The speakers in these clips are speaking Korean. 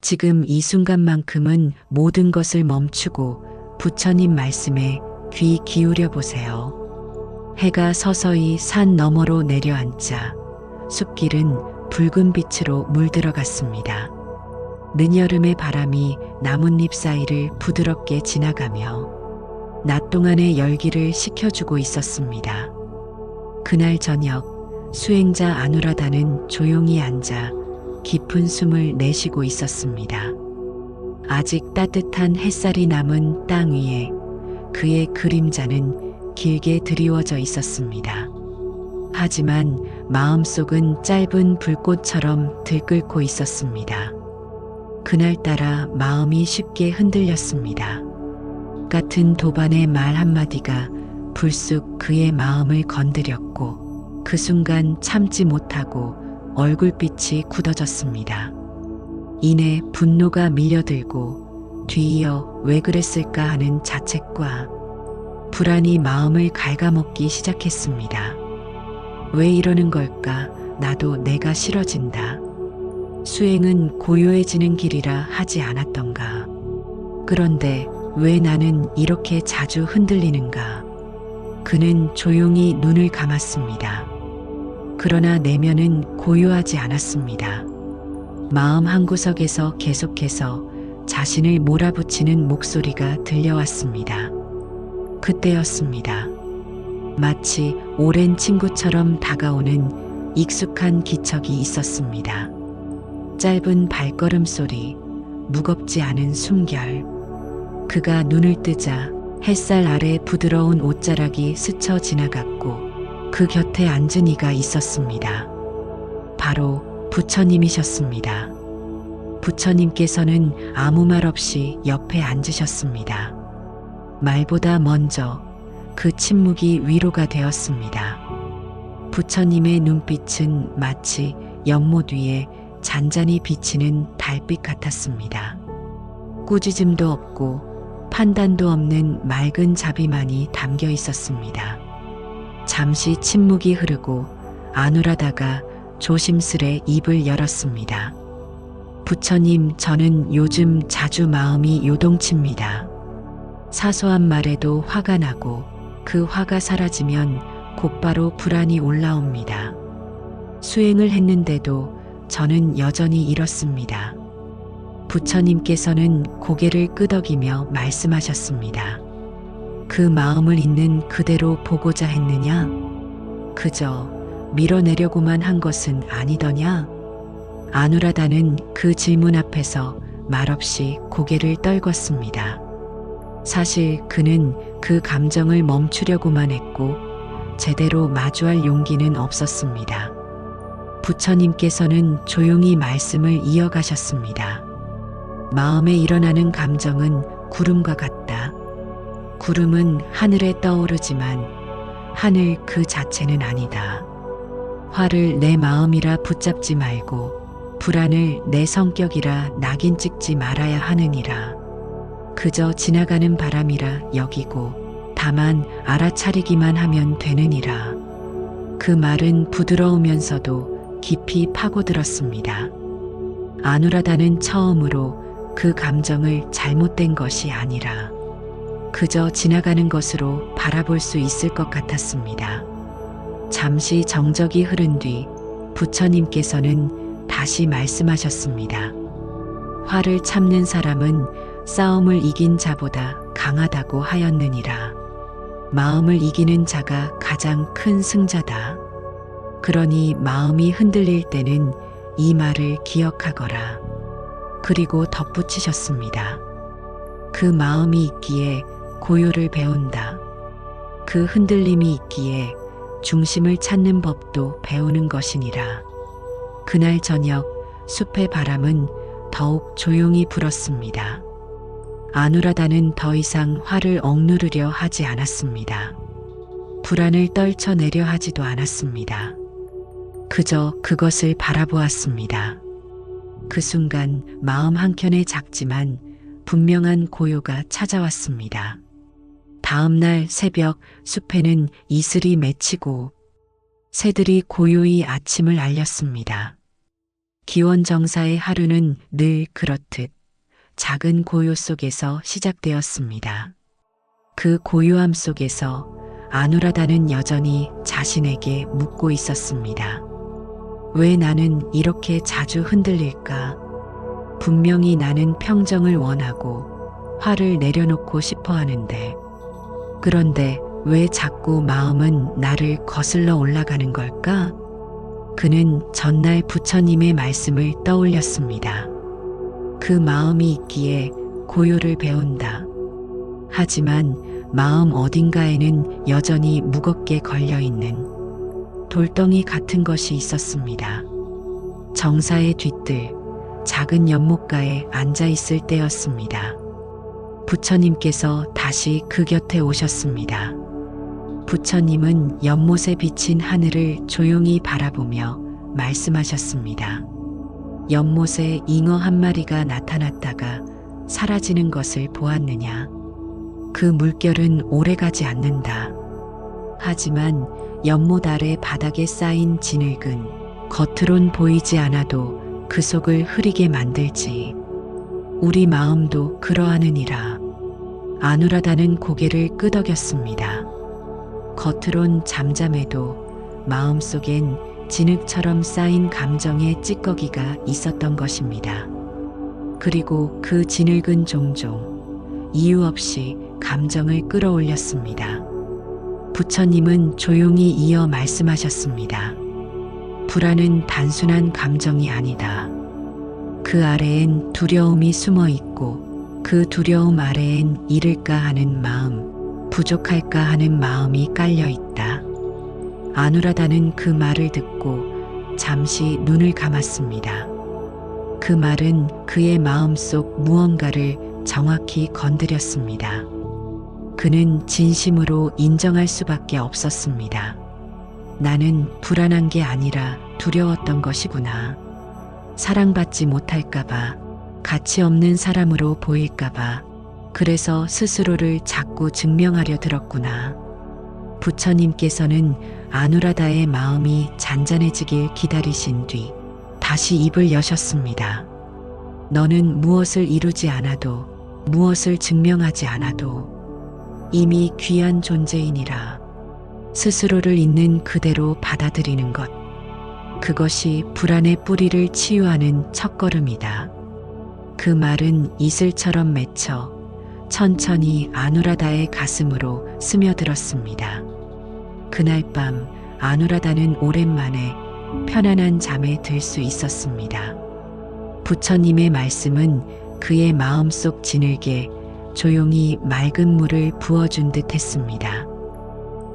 지금 이 순간만큼은 모든 것을 멈추고 부처님 말씀에 귀 기울여 보세요. 해가 서서히 산 너머로 내려앉자 숲길은 붉은 빛으로 물들어갔습니다. 늦여름의 바람이 나뭇잎 사이를 부드럽게 지나가며 낮 동안의 열기를 식혀주고 있었습니다. 그날 저녁 수행자 아누라다는 조용히 앉아 깊은 숨을 내쉬고 있었습니다. 아직 따뜻한 햇살이 남은 땅 위에 그의 그림자는 길게 드리워져 있었습니다. 하지만 마음속은 짧은 불꽃처럼 들끓고 있었습니다. 그날따라 마음이 쉽게 흔들렸습니다. 같은 도반의 말 한마디가 불쑥 그의 마음을 건드렸고 그 순간 참지 못하고 얼굴빛이 굳어졌습니다. 이내 분노가 밀려들고 뒤이어 왜 그랬을까 하는 자책과 불안이 마음을 갉아먹기 시작했습니다. 왜 이러는 걸까? 나도 내가 싫어진다. 수행은 고요해지는 길이라 하지 않았던가. 그런데 왜 나는 이렇게 자주 흔들리는가? 그는 조용히 눈을 감았습니다. 그러나 내면은 고요하지 않았습니다. 마음 한구석에서 계속해서 자신을 몰아붙이는 목소리가 들려왔습니다. 그때였습니다. 마치 오랜 친구처럼 다가오는 익숙한 기척이 있었습니다. 짧은 발걸음 소리, 무겁지 않은 숨결. 그가 눈을 뜨자 햇살 아래 부드러운 옷자락이 스쳐 지나갔고 그 곁에 앉은 이가 있었습니다. 바로 부처님이셨습니다. 부처님께서는 아무 말 없이 옆에 앉으셨습니다. 말보다 먼저 그 침묵이 위로가 되었습니다. 부처님의 눈빛은 마치 연못 위에 잔잔히 비치는 달빛 같았습니다. 꾸짖음도 없고 판단도 없는 맑은 자비만이 담겨 있었습니다. 잠시 침묵이 흐르고 아누라다가 조심스레 입을 열었습니다. 부처님, 저는 요즘 자주 마음이 요동칩니다. 사소한 말에도 화가 나고 그 화가 사라지면 곧바로 불안이 올라옵니다. 수행을 했는데도 저는 여전히 이렇습니다. 부처님께서는 고개를 끄덕이며 말씀하셨습니다. 그 마음을 있는 그대로 보고자 했느냐? 그저 밀어내려고만 한 것은 아니더냐? 아누라다는 그 질문 앞에서 말없이 고개를 떨궜습니다. 사실 그는 그 감정을 멈추려고만 했고 제대로 마주할 용기는 없었습니다. 부처님께서는 조용히 말씀을 이어가셨습니다. 마음에 일어나는 감정은 구름과 같다. 구름은 하늘에 떠오르지만 하늘 그 자체는 아니다. 화를 내 마음이라 붙잡지 말고 불안을 내 성격이라 낙인 찍지 말아야 하느니라. 그저 지나가는 바람이라 여기고 다만 알아차리기만 하면 되느니라. 그 말은 부드러우면서도 깊이 파고들었습니다. 아누라다는 처음으로 그 감정을 잘못된 것이 아니라 그저 지나가는 것으로 바라볼 수 있을 것 같았습니다. 잠시 정적이 흐른 뒤 부처님께서는 다시 말씀하셨습니다. 화를 참는 사람은 싸움을 이긴 자보다 강하다고 하였느니라. 마음을 이기는 자가 가장 큰 승자다. 그러니 마음이 흔들릴 때는 이 말을 기억하거라. 그리고 덧붙이셨습니다. 그 마음이 있기에 고요를 배운다. 그 흔들림이 있기에 중심을 찾는 법도 배우는 것이니라. 그날 저녁 숲의 바람은 더욱 조용히 불었습니다. 아누라다는 더 이상 화를 억누르려 하지 않았습니다. 불안을 떨쳐내려 하지도 않았습니다. 그저 그것을 바라보았습니다. 그 순간 마음 한켠에 작지만 분명한 고요가 찾아왔습니다. 다음 날 새벽 숲에는 이슬이 맺히고 새들이 고요히 아침을 알렸습니다. 기원정사의 하루는 늘 그렇듯 작은 고요 속에서 시작되었습니다. 그 고요함 속에서 아누라다는 여전히 자신에게 묻고 있었습니다. 왜 나는 이렇게 자주 흔들릴까? 분명히 나는 평정을 원하고 화를 내려놓고 싶어 하는데, 그런데 왜 자꾸 마음은 나를 거슬러 올라가는 걸까? 그는 전날 부처님의 말씀을 떠올렸습니다. 그 마음이 있기에 고요를 배운다. 하지만 마음 어딘가에는 여전히 무겁게 걸려있는 돌덩이 같은 것이 있었습니다. 정사의 뒤뜰 작은 연못가에 앉아 있을 때였습니다. 부처님께서 다시 그 곁에 오셨습니다. 부처님은 연못에 비친 하늘을 조용히 바라보며 말씀하셨습니다. 연못에 잉어 한 마리가 나타났다가 사라지는 것을 보았느냐? 그 물결은 오래가지 않는다. 하지만 연못 아래 바닥에 쌓인 진흙은 겉으론 보이지 않아도 그 속을 흐리게 만들지. 우리 마음도 그러하느니라. 아누라다는 고개를 끄덕였습니다. 겉으론 잠잠해도 마음속엔 진흙처럼 쌓인 감정의 찌꺼기가 있었던 것입니다. 그리고 그 진흙은 종종 이유 없이 감정을 끌어올렸습니다. 부처님은 조용히 이어 말씀하셨습니다. 불안은 단순한 감정이 아니다. 그 아래엔 두려움이 숨어 있고 그 두려움 아래엔 잃을까 하는 마음, 부족할까 하는 마음이 깔려 있다. 아누라다는 그 말을 듣고 잠시 눈을 감았습니다. 그 말은 그의 마음속 무언가를 정확히 건드렸습니다. 그는 진심으로 인정할 수밖에 없었습니다. 나는 불안한 게 아니라 두려웠던 것이구나. 사랑받지 못할까봐, 가치 없는 사람으로 보일까봐, 그래서 스스로를 자꾸 증명하려 들었구나. 부처님께서는 아누라다의 마음이 잔잔해지길 기다리신 뒤 다시 입을 여셨습니다. 너는 무엇을 이루지 않아도, 무엇을 증명하지 않아도 이미 귀한 존재이니라. 스스로를 있는 그대로 받아들이는 것. 그것이 불안의 뿌리를 치유하는 첫걸음이다. 그 말은 이슬처럼 맺혀 천천히 아누라다의 가슴으로 스며들었습니다. 그날 밤 아누라다는 오랜만에 편안한 잠에 들 수 있었습니다. 부처님의 말씀은 그의 마음속 진흙에 조용히 맑은 물을 부어준 듯 했습니다.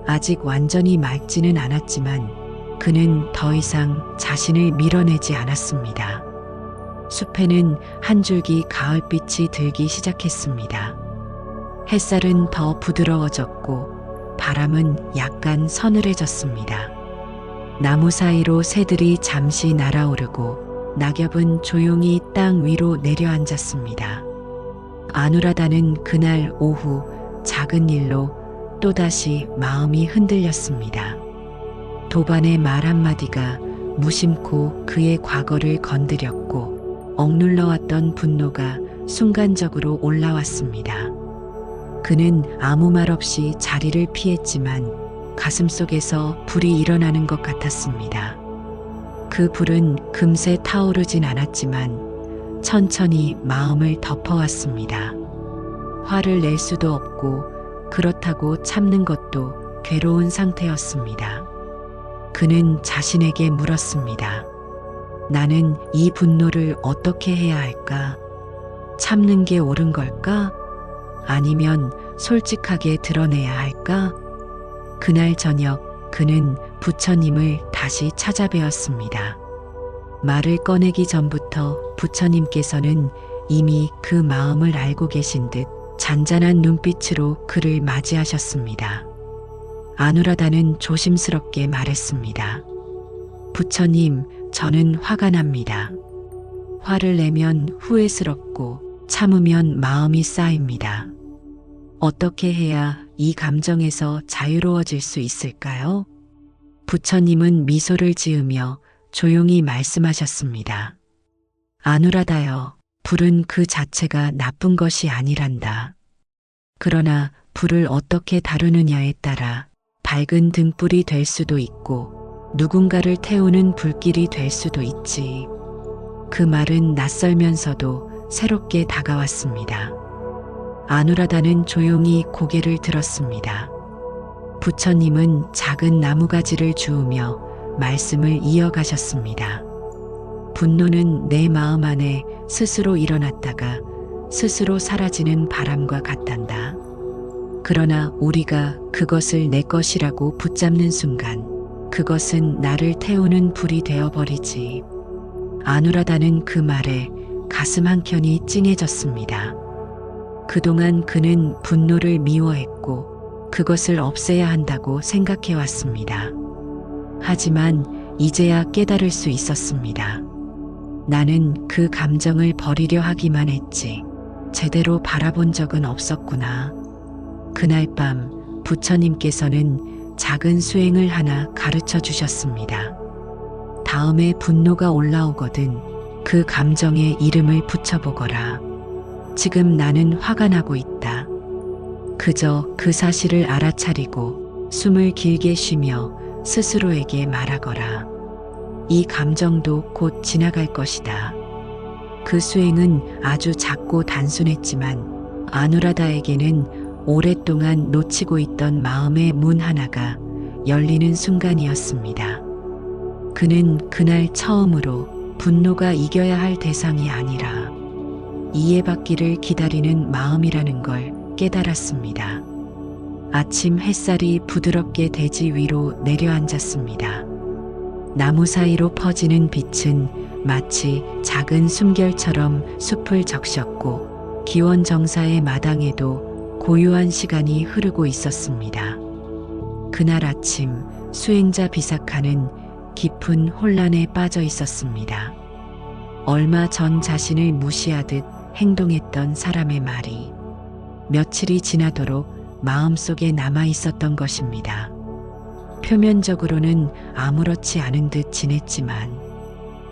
아직 완전히 맑지는 않았지만 그는 더 이상 자신을 밀어내지 않았습니다. 숲에는 한 줄기 가을빛이 들기 시작했습니다. 햇살은 더 부드러워졌고 바람은 약간 서늘해졌습니다. 나무 사이로 새들이 잠시 날아오르고 낙엽은 조용히 땅 위로 내려앉았습니다. 아누라다는 그날 오후 작은 일로 또다시 마음이 흔들렸습니다. 도반의 말 한마디가 무심코 그의 과거를 건드렸고 억눌러왔던 분노가 순간적으로 올라왔습니다. 그는 아무 말 없이 자리를 피했지만 가슴속에서 불이 일어나는 것 같았습니다. 그 불은 금세 타오르진 않았지만 천천히 마음을 덮어왔습니다. 화를 낼 수도 없고 그렇다고 참는 것도 괴로운 상태였습니다. 그는 자신에게 물었습니다. 나는 이 분노를 어떻게 해야 할까? 참는 게 옳은 걸까? 아니면 솔직하게 드러내야 할까? 그날 저녁 그는 부처님을 다시 찾아뵈었습니다. 말을 꺼내기 전부터 부처님께서는 이미 그 마음을 알고 계신 듯 잔잔한 눈빛으로 그를 맞이하셨습니다. 아누라다는 조심스럽게 말했습니다. 부처님, 저는 화가 납니다. 화를 내면 후회스럽고 참으면 마음이 쌓입니다. 어떻게 해야 이 감정에서 자유로워질 수 있을까요? 부처님은 미소를 지으며 조용히 말씀하셨습니다. 아누라다여, 불은 그 자체가 나쁜 것이 아니란다. 그러나 불을 어떻게 다루느냐에 따라 밝은 등불이 될 수도 있고 누군가를 태우는 불길이 될 수도 있지. 그 말은 낯설면서도 새롭게 다가왔습니다. 아누라다는 조용히 고개를 들었습니다. 부처님은 작은 나무가지를 주우며 말씀을 이어가셨습니다. 분노는 내 마음 안에 스스로 일어났다가 스스로 사라지는 바람과 같단다. 그러나 우리가 그것을 내 것이라고 붙잡는 순간 그것은 나를 태우는 불이 되어버리지. 아누라다는 그 말에 가슴 한켠이 찡해졌습니다. 그동안 그는 분노를 미워했고 그것을 없애야 한다고 생각해왔습니다. 하지만 이제야 깨달을 수 있었습니다. 나는 그 감정을 버리려 하기만 했지 제대로 바라본 적은 없었구나. 그날 밤 부처님께서는 작은 수행을 하나 가르쳐 주셨습니다. 다음에 분노가 올라오거든 그 감정에 이름을 붙여보거라. 지금 나는 화가 나고 있다. 그저 그 사실을 알아차리고 숨을 길게 쉬며 스스로에게 말하거라. 이 감정도 곧 지나갈 것이다. 그 수행은 아주 작고 단순했지만 아누라다에게는 오랫동안 놓치고 있던 마음의 문 하나가 열리는 순간이었습니다. 그는 그날 처음으로 분노가 이겨야 할 대상이 아니라 이해받기를 기다리는 마음이라는 걸 깨달았습니다. 아침 햇살이 부드럽게 대지 위로 내려앉았습니다. 나무 사이로 퍼지는 빛은 마치 작은 숨결처럼 숲을 적셨고 기원정사의 마당에도 고요한 시간이 흐르고 있었습니다. 그날 아침 수행자 비사카는 깊은 혼란에 빠져 있었습니다. 얼마 전 자신을 무시하듯 행동했던 사람의 말이 며칠이 지나도록 마음속에 남아 있었던 것입니다. 표면적으로는 아무렇지 않은 듯 지냈지만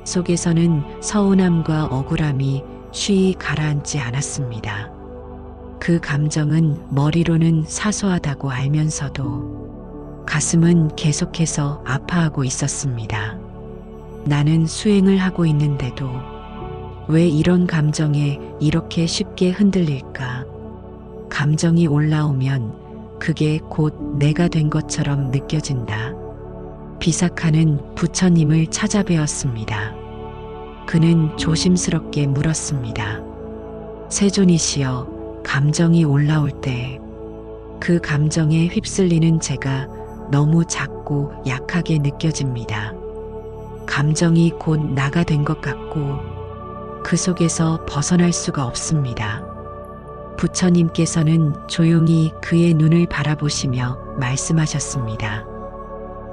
속에서는 서운함과 억울함이 쉬이 가라앉지 않았습니다. 그 감정은 머리로는 사소하다고 알면서도 가슴은 계속해서 아파하고 있었습니다. 나는 수행을 하고 있는데도 왜 이런 감정에 이렇게 쉽게 흔들릴까? 감정이 올라오면 그게 곧 내가 된 것처럼 느껴진다. 비사카는 부처님을 찾아뵈었습니다. 그는 조심스럽게 물었습니다. 세존이시여, 감정이 올라올 때 그 감정에 휩쓸리는 제가 너무 작고 약하게 느껴집니다. 감정이 곧 나가 된 것 같고 그 속에서 벗어날 수가 없습니다. 부처님께서는 조용히 그의 눈을 바라보시며 말씀하셨습니다.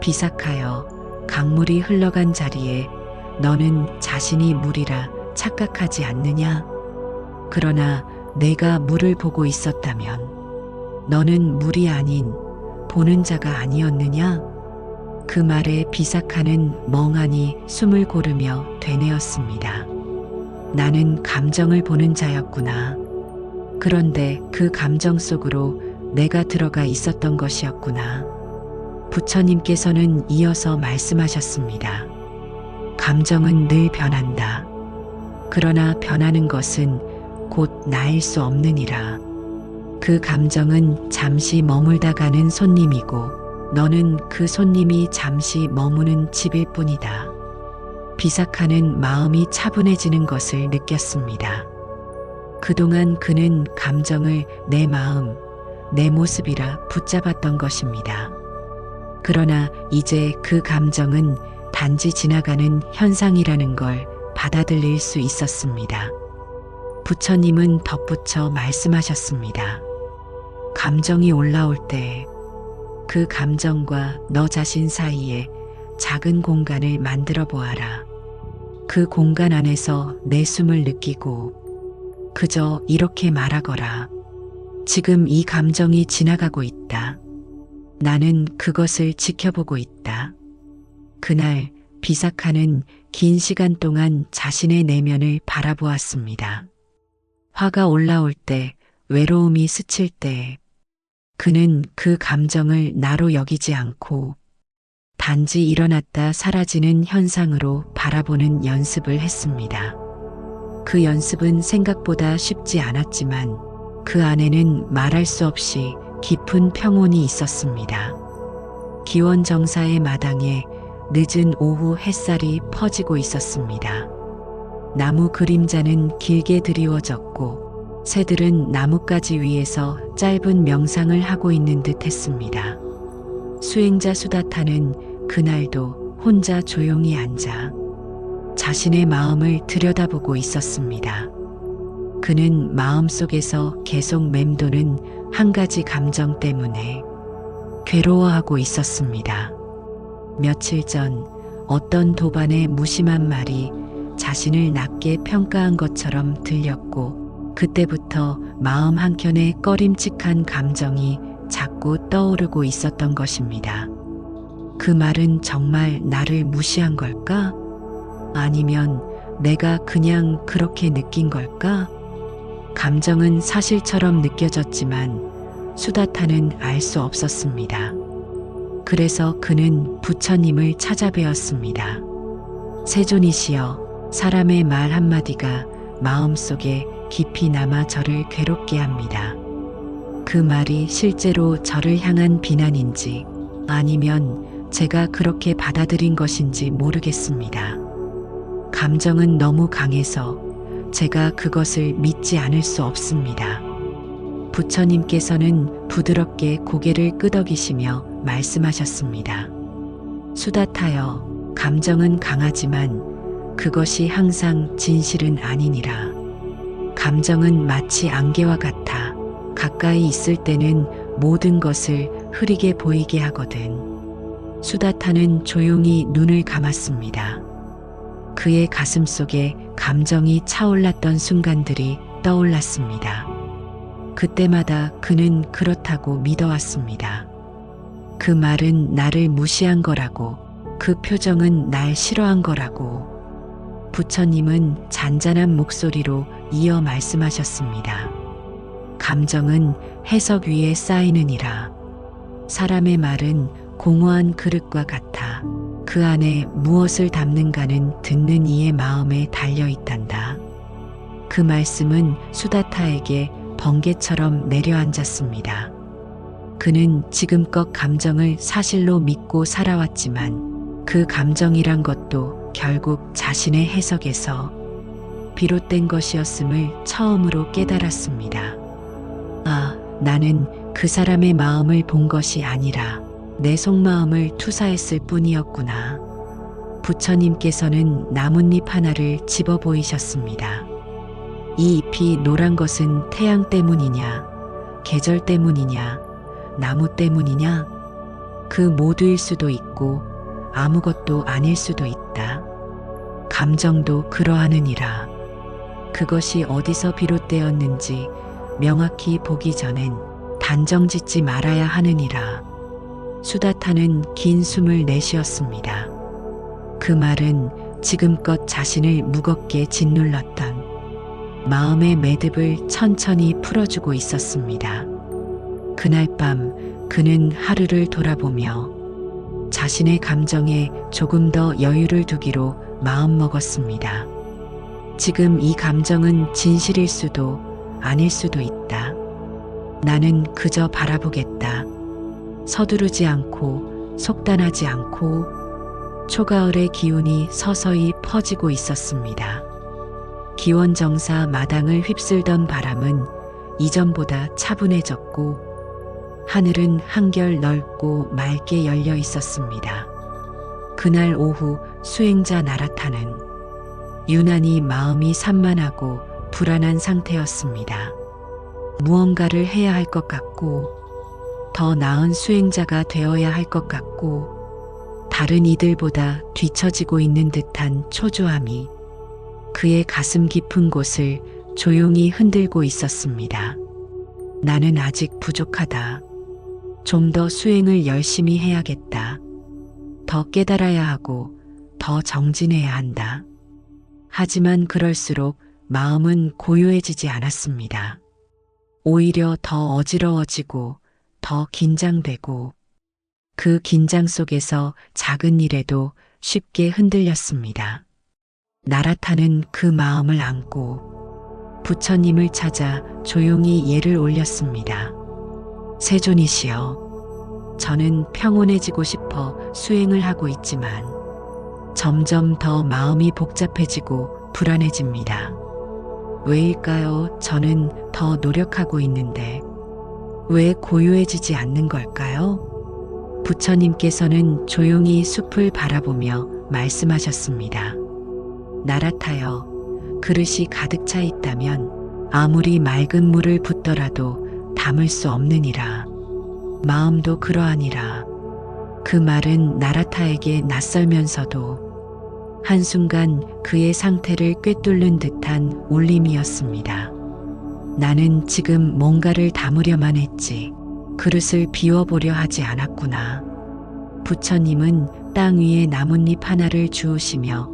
비사카여, 강물이 흘러간 자리에 너는 자신이 물이라 착각하지 않느냐? 그러나 내가 물을 보고 있었다면 너는 물이 아닌 보는 자가 아니었느냐? 그 말에 비사카는 멍하니 숨을 고르며 되뇌었습니다. 나는 감정을 보는 자였구나. 그런데 그 감정 속으로 내가 들어가 있었던 것이었구나. 부처님께서는 이어서 말씀하셨습니다. 감정은 늘 변한다. 그러나 변하는 것은 곧 나일 수 없느니라. 그 감정은 잠시 머물다 가는 손님이고 너는 그 손님이 잠시 머무는 집일 뿐이다. 비사카는 마음이 차분해지는 것을 느꼈습니다. 그동안 그는 감정을 내 마음, 내 모습이라 붙잡았던 것입니다. 그러나 이제 그 감정은 단지 지나가는 현상이라는 걸 받아들일 수 있었습니다. 부처님은 덧붙여 말씀하셨습니다. 감정이 올라올 때 그 감정과 너 자신 사이에 작은 공간을 만들어 보아라. 그 공간 안에서 내 숨을 느끼고 그저 이렇게 말하거라. 지금 이 감정이 지나가고 있다. 나는 그것을 지켜보고 있다. 그날 비사카는 긴 시간 동안 자신의 내면을 바라보았습니다. 화가 올라올 때, 외로움이 스칠 때, 그는 그 감정을 나로 여기지 않고 단지 일어났다 사라지는 현상으로 바라보는 연습을 했습니다. 그 연습은 생각보다 쉽지 않았지만 그 안에는 말할 수 없이 깊은 평온이 있었습니다. 기원정사의 마당에 늦은 오후 햇살이 퍼지고 있었습니다. 나무 그림자는 길게 드리워졌고 새들은 나뭇가지 위에서 짧은 명상을 하고 있는 듯 했습니다. 수행자 수다타는 그날도 혼자 조용히 앉아 자신의 마음을 들여다보고 있었습니다. 그는 마음속에서 계속 맴도는 한 가지 감정 때문에 괴로워하고 있었습니다. 며칠 전 어떤 도반의 무심한 말이 자신을 낮게 평가한 것처럼 들렸고 그때부터 마음 한켠에 꺼림칙한 감정이 자꾸 떠오르고 있었던 것입니다. 그 말은 정말 나를 무시한 걸까? 아니면 내가 그냥 그렇게 느낀 걸까? 감정은 사실처럼 느껴졌지만 수다타는 알 수 없었습니다. 그래서 그는 부처님을 찾아뵈었습니다. 세존이시여, 사람의 말 한마디가 마음속에 깊이 남아 저를 괴롭게 합니다. 그 말이 실제로 저를 향한 비난인지 아니면 제가 그렇게 받아들인 것인지 모르겠습니다. 감정은 너무 강해서 제가 그것을 믿지 않을 수 없습니다. 부처님께서는 부드럽게 고개를 끄덕이시며 말씀하셨습니다. 수다타여, 감정은 강하지만 그것이 항상 진실은 아니니라. 감정은 마치 안개와 같아 가까이 있을 때는 모든 것을 흐리게 보이게 하거든. 수다타는 조용히 눈을 감았습니다. 그의 가슴 속에 감정이 차올랐던 순간들이 떠올랐습니다. 그때마다 그는 그렇다고 믿어왔습니다. 그 말은 나를 무시한 거라고, 그 표정은 날 싫어한 거라고. 부처님은 잔잔한 목소리로 이어 말씀하셨습니다. 감정은 해석 위에 쌓이느니라. 사람의 말은 공허한 그릇과 같아 그 안에 무엇을 담는가는 듣는 이의 마음에 달려 있단다. 그 말씀은 수다타에게 번개처럼 내려앉았습니다. 그는 지금껏 감정을 사실로 믿고 살아왔지만 그 감정이란 것도 결국 자신의 해석에서 비롯된 것이었음을 처음으로 깨달았습니다. 아, 나는 그 사람의 마음을 본 것이 아니라 내 속마음을 투사했을 뿐이었구나. 부처님께서는 나뭇잎 하나를 집어 보이셨습니다. 이 잎이 노란 것은 태양 때문이냐, 계절 때문이냐, 나무 때문이냐? 그 모두일 수도 있고 아무것도 아닐 수도 있다. 감정도 그러하느니라. 그것이 어디서 비롯되었는지 명확히 보기 전엔 단정 짓지 말아야 하느니라. 수다타는 긴 숨을 내쉬었습니다. 그 말은 지금껏 자신을 무겁게 짓눌렀던 마음의 매듭을 천천히 풀어주고 있었습니다. 그날 밤 그는 하루를 돌아보며 자신의 감정에 조금 더 여유를 두기로 마음먹었습니다. 지금 이 감정은 진실일 수도 아닐 수도 있다. 나는 그저 바라보겠다. 서두르지 않고 속단하지 않고. 초가을의 기운이 서서히 퍼지고 있었습니다. 기원정사 마당을 휩쓸던 바람은 이전보다 차분해졌고 하늘은 한결 넓고 맑게 열려 있었습니다. 그날 오후 수행자 나라타는 유난히 마음이 산만하고 불안한 상태였습니다. 무언가를 해야 할 것 같고 더 나은 수행자가 되어야 할 것 같고 다른 이들보다 뒤처지고 있는 듯한 초조함이 그의 가슴 깊은 곳을 조용히 흔들고 있었습니다. 나는 아직 부족하다. 좀 더 수행을 열심히 해야겠다. 더 깨달아야 하고 더 정진해야 한다. 하지만 그럴수록 마음은 고요해지지 않았습니다. 오히려 더 어지러워지고 더 긴장되고 그 긴장 속에서 작은 일에도 쉽게 흔들렸습니다. 나라타는 그 마음을 안고 부처님을 찾아 조용히 예를 올렸습니다. 세존이시여, 저는 평온해지고 싶어 수행을 하고 있지만 점점 더 마음이 복잡해지고 불안해집니다. 왜일까요? 저는 더 노력하고 있는데 왜 고요해지지 않는 걸까요? 부처님께서는 조용히 숲을 바라보며 말씀하셨습니다. 나라타여, 그릇이 가득 차 있다면 아무리 맑은 물을 붓더라도 담을 수 없느니라. 마음도 그러하니라. 그 말은 나라타에게 낯설면서도 한순간 그의 상태를 꿰뚫는 듯한 울림이었습니다. 나는 지금 뭔가를 담으려만 했지 그릇을 비워보려 하지 않았구나. 부처님은 땅 위에 나뭇잎 하나를 주우시며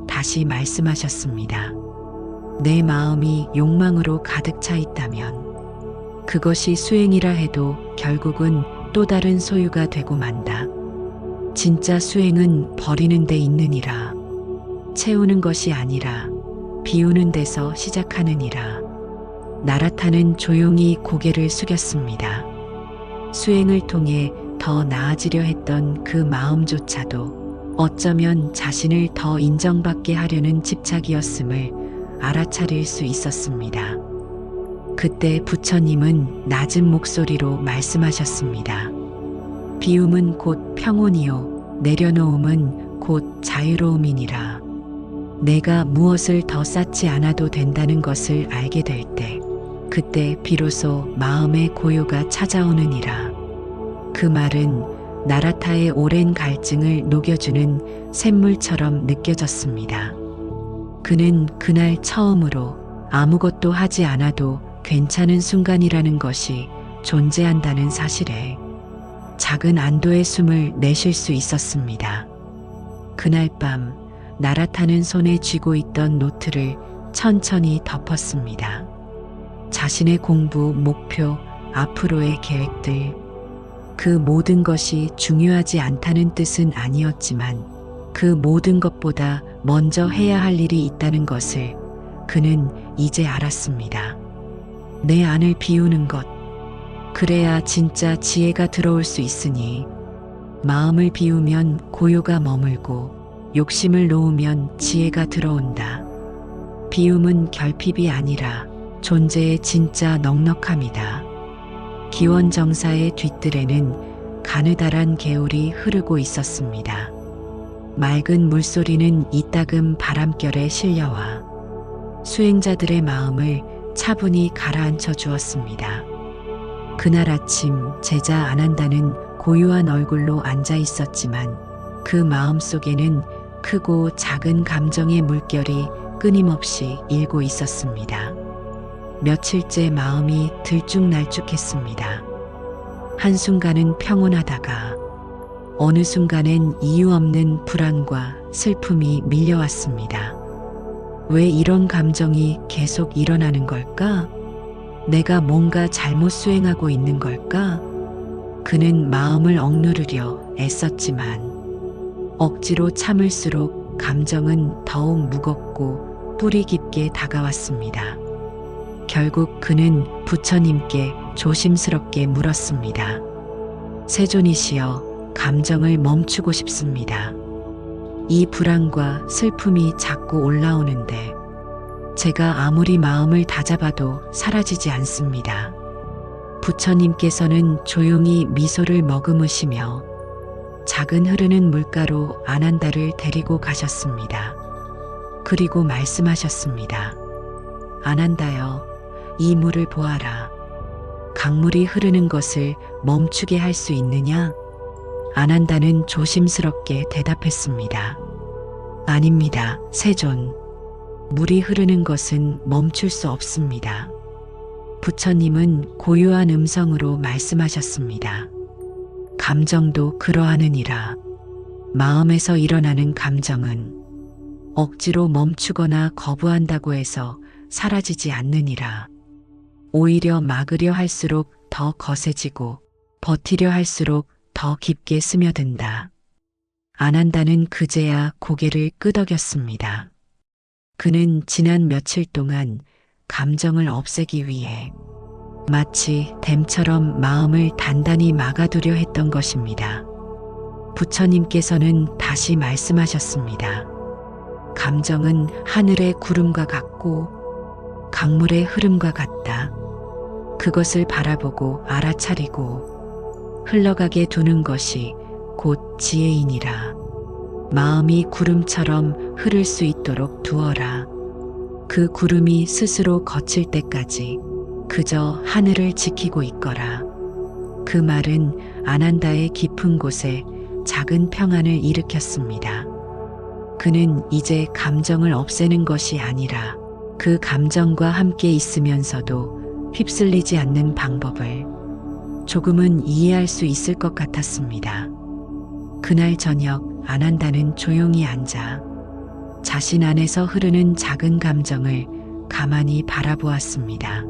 다시 말씀하셨습니다. 내 마음이 욕망으로 가득 차 있다면 그것이 수행이라 해도 결국은 또 다른 소유가 되고 만다. 진짜 수행은 버리는 데 있느니라. 채우는 것이 아니라 비우는 데서 시작하느니라. 나라타는 조용히 고개를 숙였습니다. 수행을 통해 더 나아지려 했던 그 마음조차도 어쩌면 자신을 더 인정받게 하려는 집착이었음을 알아차릴 수 있었습니다. 그때 부처님은 낮은 목소리로 말씀하셨습니다. 비움은 곧 평온이요, 내려놓음은 곧 자유로움이니라. 내가 무엇을 더 쌓지 않아도 된다는 것을 알게 될 때, 그때 비로소 마음의 고요가 찾아오느니라. 그 말은 나라타의 오랜 갈증을 녹여주는 샘물처럼 느껴졌습니다. 그는 그날 처음으로 아무것도 하지 않아도 괜찮은 순간이라는 것이 존재한다는 사실에 작은 안도의 숨을 내쉴 수 있었습니다. 그날 밤 나라타는 손에 쥐고 있던 노트를 천천히 덮었습니다. 자신의 공부, 목표, 앞으로의 계획들, 그 모든 것이 중요하지 않다는 뜻은 아니었지만 그 모든 것보다 먼저 해야 할 일이 있다는 것을 그는 이제 알았습니다. 내 안을 비우는 것, 그래야 진짜 지혜가 들어올 수 있으니 마음을 비우면 고요가 머물고 욕심을 놓으면 지혜가 들어온다. 비움은 결핍이 아니라 존재의 진짜 넉넉함이다. 기원정사의 뒤뜰에는 가느다란 개울이 흐르고 있었습니다. 맑은 물소리는 이따금 바람결에 실려와 수행자들의 마음을 차분히 가라앉혀 주었습니다. 그날 아침 제자 안한다는 고요한 얼굴로 앉아 있었지만 그 마음 속에는 크고 작은 감정의 물결이 끊임없이 일고 있었습니다. 며칠째 마음이 들쭉날쭉했습니다. 한순간은 평온하다가 어느 순간엔 이유 없는 불안과 슬픔이 밀려왔습니다. 왜 이런 감정이 계속 일어나는 걸까? 내가 뭔가 잘못 수행하고 있는 걸까? 그는 마음을 억누르려 애썼지만 억지로 참을수록 감정은 더욱 무겁고 뿌리 깊게 다가왔습니다. 결국 그는 부처님께 조심스럽게 물었습니다. 세존이시여, 감정을 멈추고 싶습니다. 이 불안과 슬픔이 자꾸 올라오는데 제가 아무리 마음을 다잡아도 사라지지 않습니다. 부처님께서는 조용히 미소를 머금으시며 작은 흐르는 물가로 아난다를 데리고 가셨습니다. 그리고 말씀하셨습니다. 아난다여, 이 물을 보아라. 강물이 흐르는 것을 멈추게 할 수 있느냐? 아난다는 조심스럽게 대답했습니다. 아닙니다, 세존. 물이 흐르는 것은 멈출 수 없습니다. 부처님은 고요한 음성으로 말씀하셨습니다. 감정도 그러하느니라. 마음에서 일어나는 감정은 억지로 멈추거나 거부한다고 해서 사라지지 않느니라. 오히려 막으려 할수록 더 거세지고 버티려 할수록 더 깊게 스며든다. 안 한다는 그제야 고개를 끄덕였습니다. 그는 지난 며칠 동안 감정을 없애기 위해 마치 댐처럼 마음을 단단히 막아두려 했던 것입니다. 부처님께서는 다시 말씀하셨습니다. 감정은 하늘의 구름과 같고 강물의 흐름과 같다. 그것을 바라보고 알아차리고 흘러가게 두는 것이 곧 지혜이니라. 마음이 구름처럼 흐를 수 있도록 두어라. 그 구름이 스스로 거칠 때까지 그저 하늘을 지키고 있거라. 그 말은 아난다의 깊은 곳에 작은 평안을 일으켰습니다. 그는 이제 감정을 없애는 것이 아니라 그 감정과 함께 있으면서도 휩쓸리지 않는 방법을 조금은 이해할 수 있을 것 같았습니다. 그날 저녁 아난다는 조용히 앉아 자신 안에서 흐르는 작은 감정을 가만히 바라보았습니다.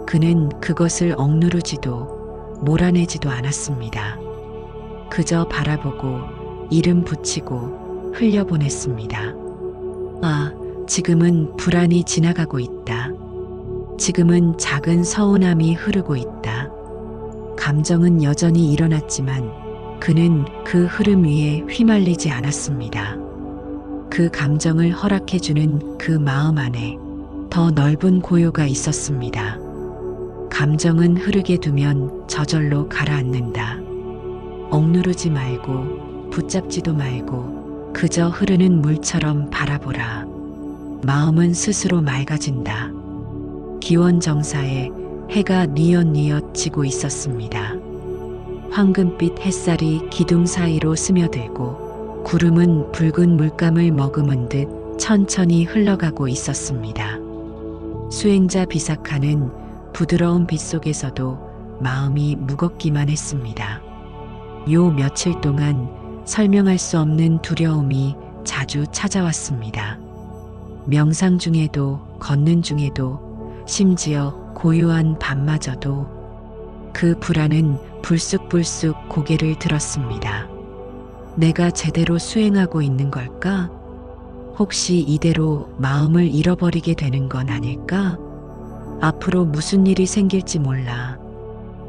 그는 그것을 억누르지도 몰아내지도 않았습니다. 그저 바라보고 이름 붙이고 흘려보냈습니다. 아, 지금은 불안이 지나가고 있다. 지금은 작은 서운함이 흐르고 있다. 감정은 여전히 일어났지만 그는 그 흐름 위에 휘말리지 않았습니다. 그 감정을 허락해주는 그 마음 안에 더 넓은 고요가 있었습니다. 감정은 흐르게 두면 저절로 가라앉는다. 억누르지 말고 붙잡지도 말고 그저 흐르는 물처럼 바라보라. 마음은 스스로 맑아진다. 기원정사에 해가 뉘엿뉘엿 지고 있었습니다. 황금빛 햇살이 기둥 사이로 스며들고 구름은 붉은 물감을 머금은 듯 천천히 흘러가고 있었습니다. 수행자 비사카는 부드러운 빛 속에서도 마음이 무겁기만 했습니다. 요 며칠 동안 설명할 수 없는 두려움이 자주 찾아왔습니다. 명상 중에도 걷는 중에도 심지어 고요한 밤마저도 그 불안은 불쑥불쑥 고개를 들었습니다. 내가 제대로 수행하고 있는 걸까? 혹시 이대로 마음을 잃어버리게 되는 건 아닐까? 앞으로 무슨 일이 생길지 몰라.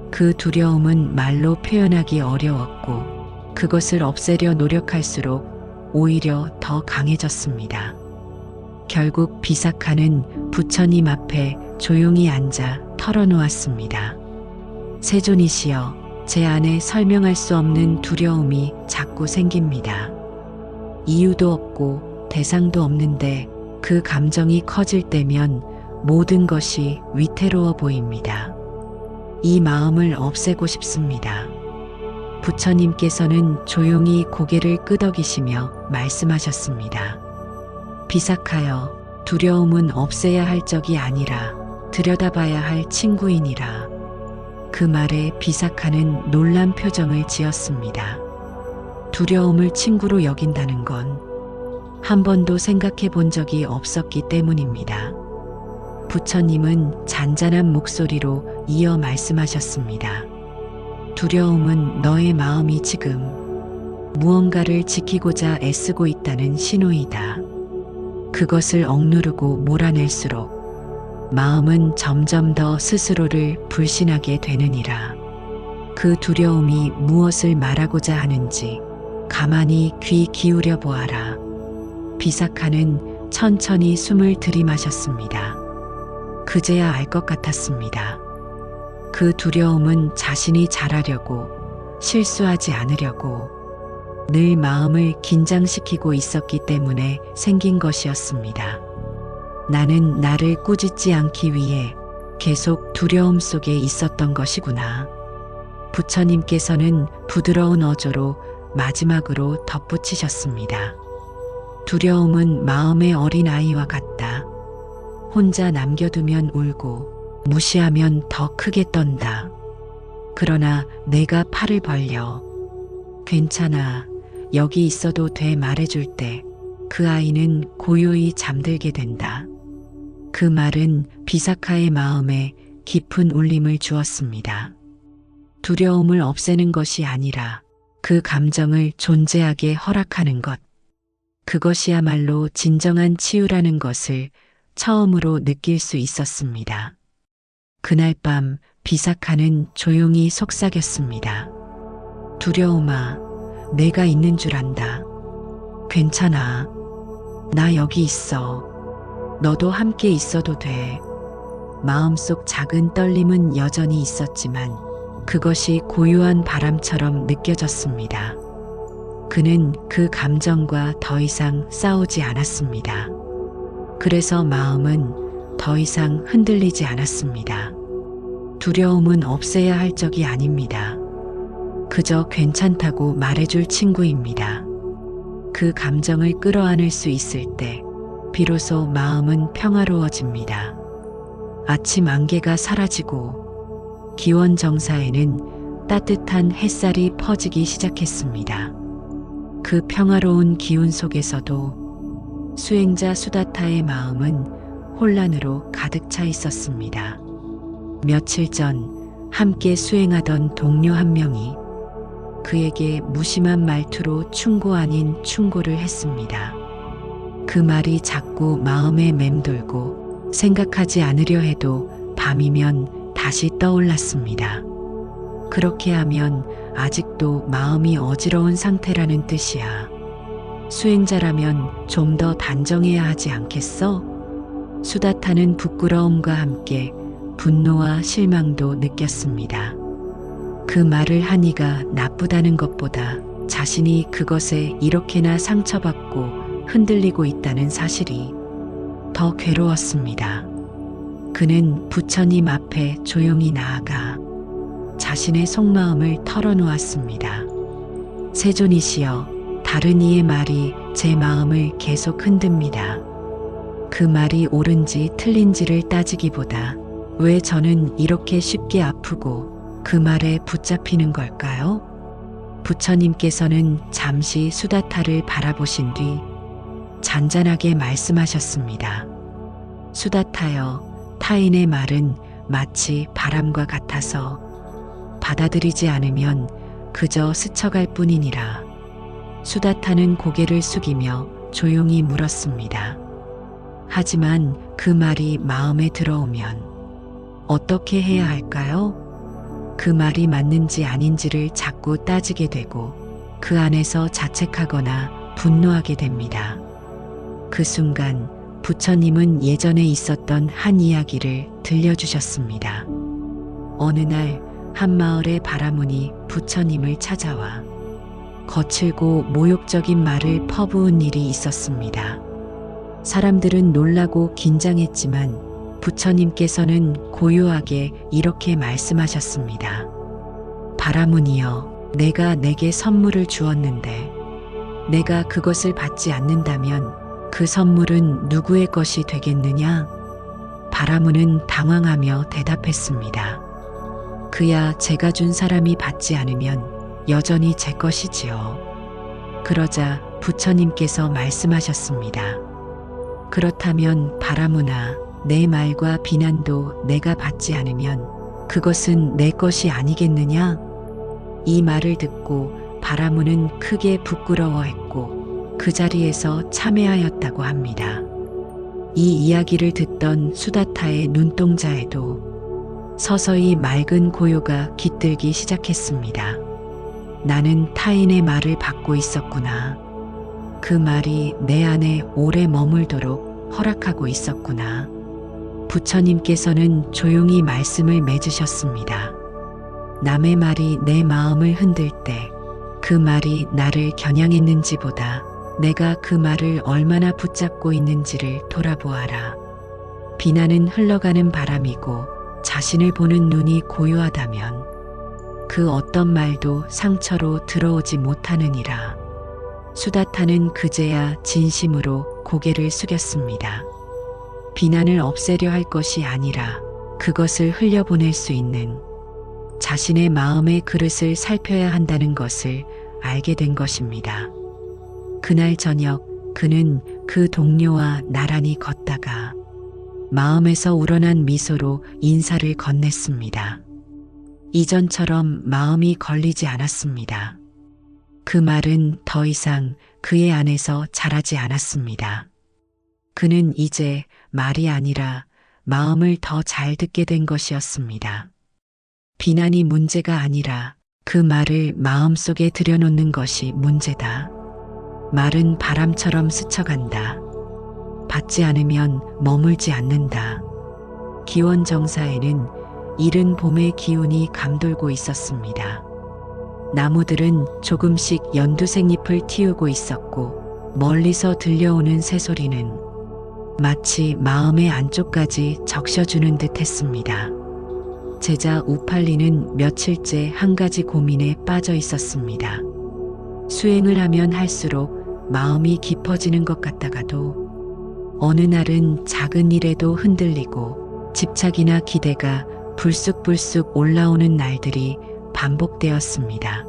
그 두려움은 말로 표현하기 어려웠고 그것을 없애려 노력할수록 오히려 더 강해졌습니다. 결국 비사카는 부처님 앞에 조용히 앉아 털어놓았습니다. 세존이시여, 제 안에 설명할 수 없는 두려움이 자꾸 생깁니다. 이유도 없고 대상도 없는데 그 감정이 커질 때면 모든 것이 위태로워 보입니다. 이 마음을 없애고 싶습니다. 부처님께서는 조용히 고개를 끄덕이시며 말씀하셨습니다. 비사카여, 두려움은 없애야 할 적이 아니라 들여다봐야 할 친구이니라. 그 말에 비사카는 놀란 표정을 지었습니다. 두려움을 친구로 여긴다는 건 한 번도 생각해 본 적이 없었기 때문입니다. 부처님은 잔잔한 목소리로 이어 말씀하셨습니다. 두려움은 너의 마음이 지금 무언가를 지키고자 애쓰고 있다는 신호이다. 그것을 억누르고 몰아낼수록 마음은 점점 더 스스로를 불신하게 되느니라. 그 두려움이 무엇을 말하고자 하는지 가만히 귀 기울여 보아라. 비사카는 천천히 숨을 들이마셨습니다. 그제야 알 것 같았습니다. 그 두려움은 자신이 잘하려고, 실수하지 않으려고 늘 마음을 긴장시키고 있었기 때문에 생긴 것이었습니다. 나는 나를 꾸짖지 않기 위해 계속 두려움 속에 있었던 것이구나. 부처님께서는 부드러운 어조로 마지막으로 덧붙이셨습니다. 두려움은 마음의 어린아이와 같다. 혼자 남겨두면 울고 무시하면 더 크게 떤다. 그러나 내가 팔을 벌려 괜찮아, 여기 있어도 돼 말해줄 때 그 아이는 고요히 잠들게 된다. 그 말은 비사카의 마음에 깊은 울림을 주었습니다. 두려움을 없애는 것이 아니라 그 감정을 존재하게 허락하는 것. 그것이야말로 진정한 치유라는 것을 처음으로 느낄 수 있었습니다. 그날 밤 비사카는 조용히 속삭였습니다. 두려움아, 내가 있는 줄 안다. 괜찮아. 나 여기 있어. 너도 함께 있어도 돼. 마음속 작은 떨림은 여전히 있었지만 그것이 고요한 바람처럼 느껴졌습니다. 그는 그 감정과 더 이상 싸우지 않았습니다. 그래서 마음은 더 이상 흔들리지 않았습니다. 두려움은 없애야 할 적이 아닙니다. 그저 괜찮다고 말해줄 친구입니다. 그 감정을 끌어안을 수 있을 때 비로소 마음은 평화로워집니다. 아침 안개가 사라지고 기원정사에는 따뜻한 햇살이 퍼지기 시작했습니다. 그 평화로운 기운 속에서도 수행자 수다타의 마음은 혼란으로 가득 차 있었습니다. 며칠 전 함께 수행하던 동료 한 명이 그에게 무심한 말투로 충고 아닌 충고를 했습니다. 그 말이 자꾸 마음에 맴돌고 생각하지 않으려 해도 밤이면 다시 떠올랐습니다. 그렇게 하면 아직도 마음이 어지러운 상태라는 뜻이야. 수행자라면 좀 더 단정해야 하지 않겠어? 수다타는 부끄러움과 함께 분노와 실망도 느꼈습니다. 그 말을 하니가 나쁘다는 것보다 자신이 그것에 이렇게나 상처받고 흔들리고 있다는 사실이 더 괴로웠습니다. 그는 부처님 앞에 조용히 나아가 자신의 속마음을 털어놓았습니다. 세존이시여, 다른 이의 말이 제 마음을 계속 흔듭니다. 그 말이 옳은지 틀린지를 따지기보다 왜 저는 이렇게 쉽게 아프고 그 말에 붙잡히는 걸까요? 부처님께서는 잠시 수다타를 바라보신 뒤 잔잔하게 말씀하셨습니다. 수다타여, 타인의 말은 마치 바람과 같아서 받아들이지 않으면 그저 스쳐갈 뿐이니라. 수다타는 고개를 숙이며 조용히 물었습니다. 하지만 그 말이 마음에 들어오면 어떻게 해야 할까요? 그 말이 맞는지 아닌지를 자꾸 따지게 되고 그 안에서 자책하거나 분노하게 됩니다. 그 순간 부처님은 예전에 있었던 한 이야기를 들려주셨습니다. 어느 날 한 마을의 바라문이 부처님을 찾아와 거칠고 모욕적인 말을 퍼부은 일이 있었습니다. 사람들은 놀라고 긴장했지만 부처님께서는 고요하게 이렇게 말씀하셨습니다. 바라문이여, 내가 내게 선물을 주었는데 내가 그것을 받지 않는다면 그 선물은 누구의 것이 되겠느냐? 바라문은 당황하며 대답했습니다. 그야 제가 준 사람이 받지 않으면 여전히 제 것이지요. 그러자 부처님께서 말씀하셨습니다. 그렇다면 바라문아, 내 말과 비난도 내가 받지 않으면 그것은 내 것이 아니겠느냐? 이 말을 듣고 바라문은 크게 부끄러워했고 그 자리에서 참회하였다고 합니다. 이 이야기를 듣던 수다타의 눈동자에도 서서히 맑은 고요가 깃들기 시작했습니다. 나는 타인의 말을 받고 있었구나. 그 말이 내 안에 오래 머물도록 허락하고 있었구나. 부처님께서는 조용히 말씀을 맺으셨습니다. 남의 말이 내 마음을 흔들 때 그 말이 나를 겨냥했는지보다 내가 그 말을 얼마나 붙잡고 있는지를 돌아보아라. 비난은 흘러가는 바람이고 자신을 보는 눈이 고요하다면 그 어떤 말도 상처로 들어오지 못하느니라. 수다타는 그제야 진심으로 고개를 숙였습니다. 비난을 없애려 할 것이 아니라 그것을 흘려보낼 수 있는 자신의 마음의 그릇을 살펴야 한다는 것을 알게 된 것입니다. 그날 저녁 그는 그 동료와 나란히 걷다가 마음에서 우러난 미소로 인사를 건넸습니다. 이전처럼 마음이 걸리지 않았습니다. 그 말은 더 이상 그의 안에서 자라지 않았습니다. 그는 이제 말이 아니라 마음을 더 잘 듣게 된 것이었습니다. 비난이 문제가 아니라 그 말을 마음속에 들여놓는 것이 문제다. 말은 바람처럼 스쳐간다. 받지 않으면 머물지 않는다. 기원정사에는 이른 봄의 기운이 감돌고 있었습니다. 나무들은 조금씩 연두색 잎을 틔우고 있었고 멀리서 들려오는 새소리는 마치 마음의 안쪽까지 적셔주는 듯 했습니다. 제자 우팔리는 며칠째 한 가지 고민에 빠져 있었습니다. 수행을 하면 할수록 마음이 깊어지는 것 같다가도 어느 날은 작은 일에도 흔들리고 집착이나 기대가 불쑥불쑥 올라오는 날들이 반복되었습니다.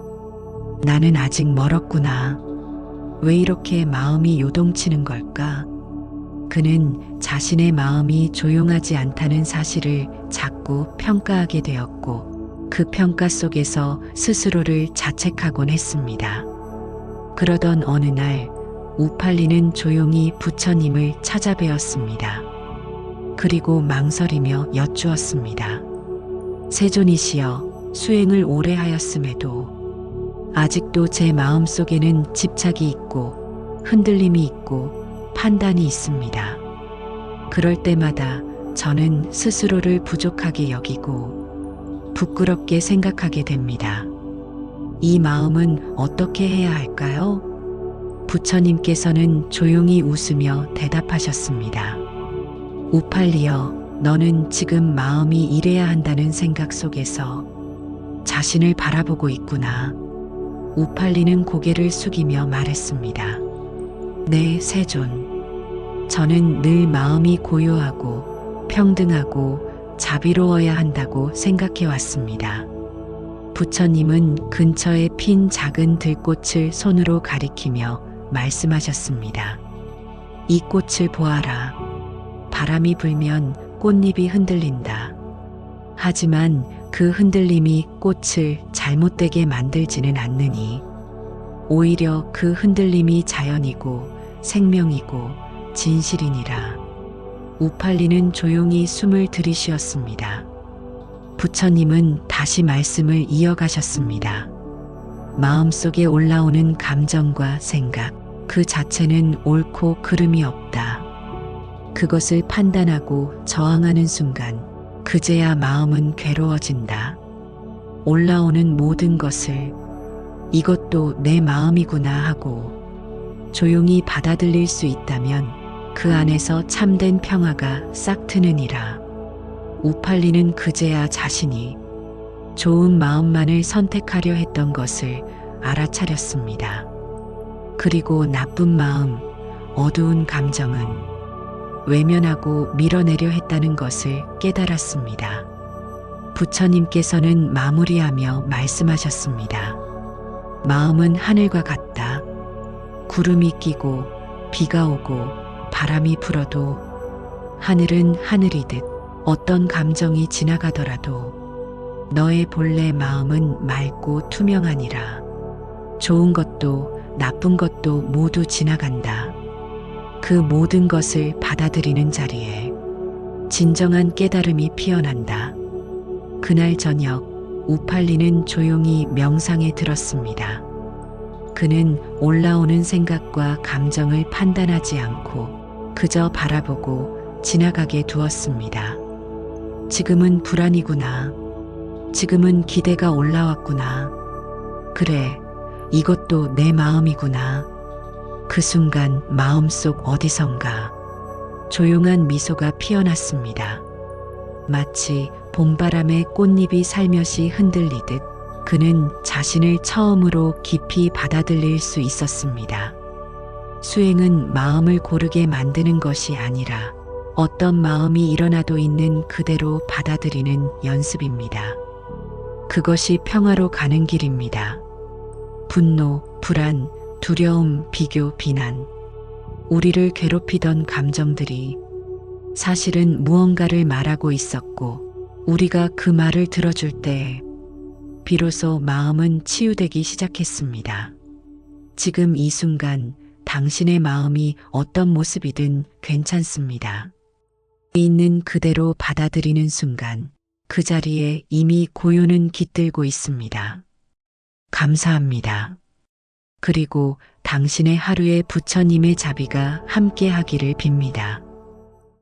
나는 아직 멀었구나. 왜 이렇게 마음이 요동치는 걸까? 그는 자신의 마음이 조용하지 않다는 사실을 자꾸 평가하게 되었고 그 평가 속에서 스스로를 자책하곤 했습니다. 그러던 어느 날 우팔리는 조용히 부처님을 찾아뵈었습니다. 그리고 망설이며 여쭈었습니다. 세존이시여, 수행을 오래 하였음에도 아직도 제 마음속에는 집착이 있고 흔들림이 있고 판단이 있습니다. 그럴 때마다 저는 스스로를 부족하게 여기고 부끄럽게 생각하게 됩니다. 이 마음은 어떻게 해야 할까요? 부처님께서는 조용히 웃으며 대답하셨습니다. 우팔리여, 너는 지금 마음이 이래야 한다는 생각 속에서 자신을 바라보고 있구나. 우팔리는 고개를 숙이며 말했습니다. 네, 세존. 저는 늘 마음이 고요하고 평등하고 자비로워야 한다고 생각해 왔습니다. 부처님은 근처에 핀 작은 들꽃을 손으로 가리키며 말씀하셨습니다. 이 꽃을 보아라. 바람이 불면 꽃잎이 흔들린다. 하지만 그 흔들림이 꽃을 잘못되게 만들지는 않느니 오히려 그 흔들림이 자연이고 생명이고 진실이니라. 우팔리는 조용히 숨을 들이쉬었습니다. 부처님은 다시 말씀을 이어가셨습니다. 마음속에 올라오는 감정과 생각, 그 자체는 옳고 그름이 없다. 그것을 판단하고 저항하는 순간 그제야 마음은 괴로워진다. 올라오는 모든 것을 이것도 내 마음이구나 하고 조용히 받아들일 수 있다면 그 안에서 참된 평화가 싹 트느니라. 우팔리는 그제야 자신이 좋은 마음만을 선택하려 했던 것을 알아차렸습니다. 그리고 나쁜 마음, 어두운 감정은 외면하고 밀어내려 했다는 것을 깨달았습니다. 부처님께서는 마무리하며 말씀하셨습니다. 마음은 하늘과 같다. 구름이 끼고 비가 오고 바람이 불어도 하늘은 하늘이듯 어떤 감정이 지나가더라도 너의 본래 마음은 맑고 투명하니라. 좋은 것도 나쁜 것도 모두 지나간다. 그 모든 것을 받아들이는 자리에 진정한 깨달음이 피어난다. 그날 저녁 우팔리는 조용히 명상에 들었습니다. 그는 올라오는 생각과 감정을 판단하지 않고 그저 바라보고 지나가게 두었습니다. 지금은 불안이구나. 지금은 기대가 올라왔구나. 그래, 이것도 내 마음이구나. 그 순간 마음속 어디선가 조용한 미소가 피어났습니다. 마치 봄바람에 꽃잎이 살며시 흔들리듯 그는 자신을 처음으로 깊이 받아들일 수 있었습니다. 수행은 마음을 고르게 만드는 것이 아니라 어떤 마음이 일어나도 있는 그대로 받아들이는 연습입니다. 그것이 평화로 가는 길입니다. 분노, 불안, 두려움, 비교, 비난. 우리를 괴롭히던 감정들이 사실은 무언가를 말하고 있었고, 우리가 그 말을 들어줄 때 비로소 마음은 치유되기 시작했습니다. 지금 이 순간 당신의 마음이 어떤 모습이든 괜찮습니다. 있는 그대로 받아들이는 순간 그 자리에 이미 고요는 깃들고 있습니다. 감사합니다. 그리고 당신의 하루에 부처님의 자비가 함께 하기를 빕니다.